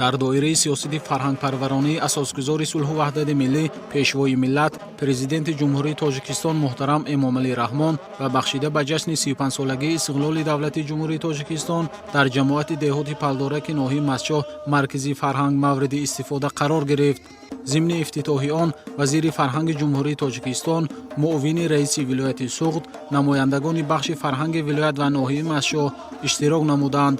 дар доираи сиёсати фарҳангпарваронии асосгузори сулҳу ваҳдати миллӣ пешвои миллат президенти ҷумҳурии Тоҷикистон муҳтарам Эмомалӣ Раҳмон ва бахшида ба ҷашни 35-солагии истиқлоли давлати ҷумҳурии Тоҷикистон дар ҷамоати деҳоти Палдораки ноҳияи Мастчоҳ маркази фарҳанг мавриди истифода қарор гирифт. зимни ифтитоҳи он вазири фарҳанги ҷумҳурии Тоҷикистон, муовини раиси вилояти Суғд, намояндагони бахши фарҳанги вилоят ва ноҳияи Мастчоҳ иштирок намуданд.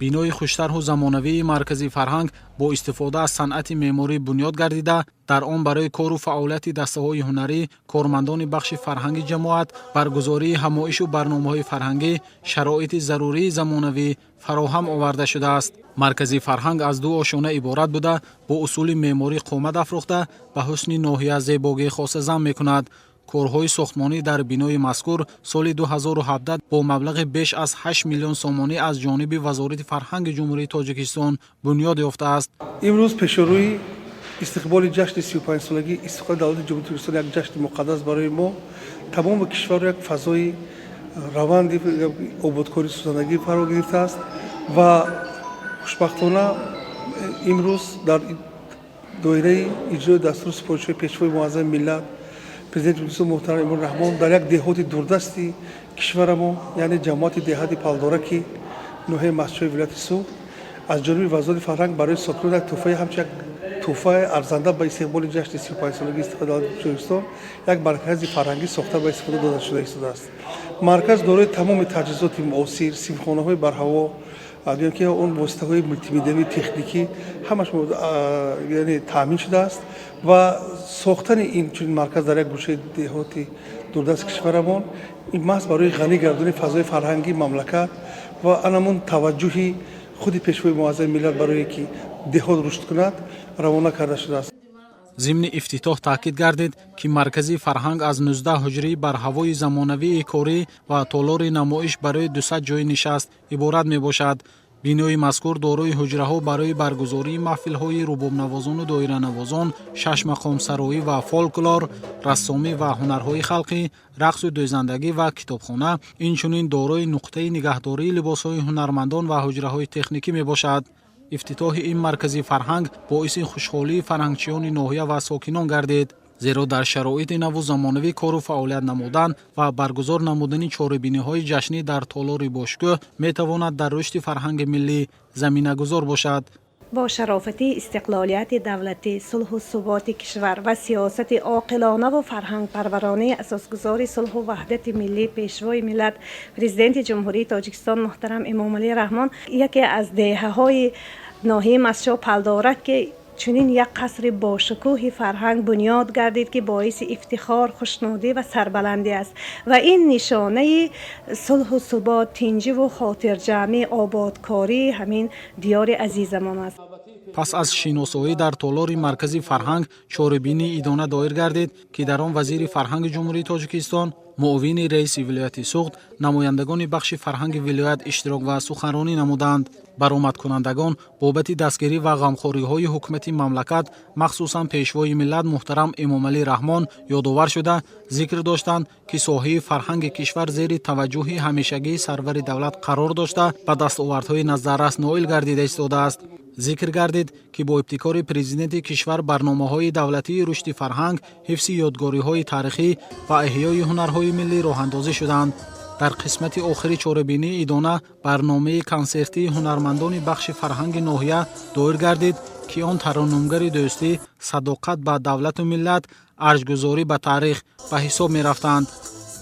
бинои хуштарҳу замонавии маркази фарҳанг бо истифода аз санъати меъморӣ бунёд гардида, дар он барои кору фаъолияти дастаҳои ҳунарӣ, кормандони бахши фарҳанги ҷамоат, баргузории ҳамоишу барномаҳои фарҳангӣ, шароити зарурии замонавӣ фароҳам оварда шудааст. маркази фарҳанг аз ду ошона иборат буда, бо усули меъморӣ қомат афрохта, ба ҳусни ноҳия зебогии хоса зам мекунад. корҳои сохтмонӣ дар бинои мазкур соли 2017 бо маблағи беш аз 8 миллион сомонӣ аз ҷониби Вазорати фарҳанги ҷумҳурии Тоҷикистон бунёд ёфтааст. имрӯз пешрӯи истиқболи ҷашни 35-солагии истиқлоли давлати ҷумҳурии Тоҷикистон як ҷашни муқаддас барои мо, тамоми кишвар як фазои раванди ободкори сӯзандагӣ фаро гирифтааст ва хушбахтона имрӯз дар доираи иҷрои дастури супоришҳои пешвои муаззами миллат президенти ҷумҳурии муҳтарам Эмомалӣ Раҳмон дар як деҳоти дурдасти кишварамо, яъне ҷамоати деҳати Палдораки ноҳияи Мастчоҳи вилояти Суғд аз ҷониби Вазорати фарҳанг барои сокинони як тӯҳфаи ҳамчун як тӯҳфаи арзанда ба истиқболи ҷашни 35-солагии истиқлоли давлати Тоҷикистон як маркази фарҳангӣ сохта ба истифода дода шуда истодааст. марказ дорои тамоми таҷҳизоти муосир, симхонаҳои барҳаво, ки он воситаҳои мултимедиявии техникӣ ҳамаш яъне таъмин шудааст ва сохтани инчунин марказ дар як гӯшаи деҳоти дурдасти кишварамон ин маҳз барои ғанӣ гардонии фазои фарҳангии мамлакат ва анамон таваҷҷӯҳи худи пешвои муаззами миллат барое ки деҳот рушд кунад равона карда шудааст. зимни ифтитоҳ таъкид гардид, ки маркази фарҳанг аз 19 ҳуҷраи барҳавои замонавии корӣ ва толори намоиш барои 200 ҷойи нишаст иборат мебошад. бинои мазкур дорои ҳуҷраҳо барои баргузории маҳфилҳои рубобнавозону доиранавозон, 6 мақомсароӣ ва фолклор, рассомӣ ва ҳунарҳои халқӣ, рақсу дӯзандагӣ ва китобхона, инчунин дорои нуқтаи нигаҳдории либосҳои ҳунармандон ва ҳуҷраҳои техникӣ мебошад. ифтитоҳи ин маркази фарҳанг боиси хушҳолии фарҳангчиёни ноҳия ва сокинон гардид, зеро дар шароити наву замонавӣ кору фаъолият намудан ва баргузор намудани чорабиниҳои ҷашнӣ дар толори бошгӯҳ метавонад дар рушди фарҳанги миллӣ заминагузор бошад. با شرافتی استقلالیت دولتی، صلح و ثبات کشور و سیاست عاقلانه و فرهنگ پرورانه اساسگذار صلح و وحدت ملی پیشوای ملت پرزیدنت جمهوری تاجیکستان محترم امامعلی رحمان یکی از دهه‌های ناحیه مستچوح پلدارک که چنین یک قصر با شکوه فرهنگ بنیاد گردید که باعث افتخار، خوشنودی و سربلندی است و این نشانه صلح و ثبات، تنظیم و خاطرجمعی، آبادکاری همین دیار عزیزمان است. پس از شناسایی در تالار مرکزی فرهنگ چاره‌بینی ایدانه دایر گردید که در آن وزیر فرهنگ جمهوری تاجیکستان، معاون رئیس ولایت سوغد، نمایندگان بخش فرهنگ ولایت اشتراک و سخنرانی نمودند. برآمد کنندگان بابت دستگیری و غمخوری‌های حکومت مملکت مخصوصاً پیشوای ملت محترم امامعلی رحمان یادآور شده ذکر داشتند که ساحه فرهنگ کشور زیر توجه همیشگی سرور دولت قرار داشته و دستاوردهای نظررس نائل گردیده ایستاده است. ذکر گردید که با ابتکار پرزیدنت کشور برنامه‌های دولتی رشد فرهنگ، حفظ یادگاری‌های تاریخی و احیای هنرهای ملی راه‌اندازی شدند. در قسمت آخری چاره‌بینی ایدانه برنامه کنسرتی هنرمندان بخش فرهنگ ناحیه دایر گردید که آن ترانه‌گر دوستی، صداقت به دولت و ملت، ارزش‌گذاری به تاریخ به حساب می‌رفتند.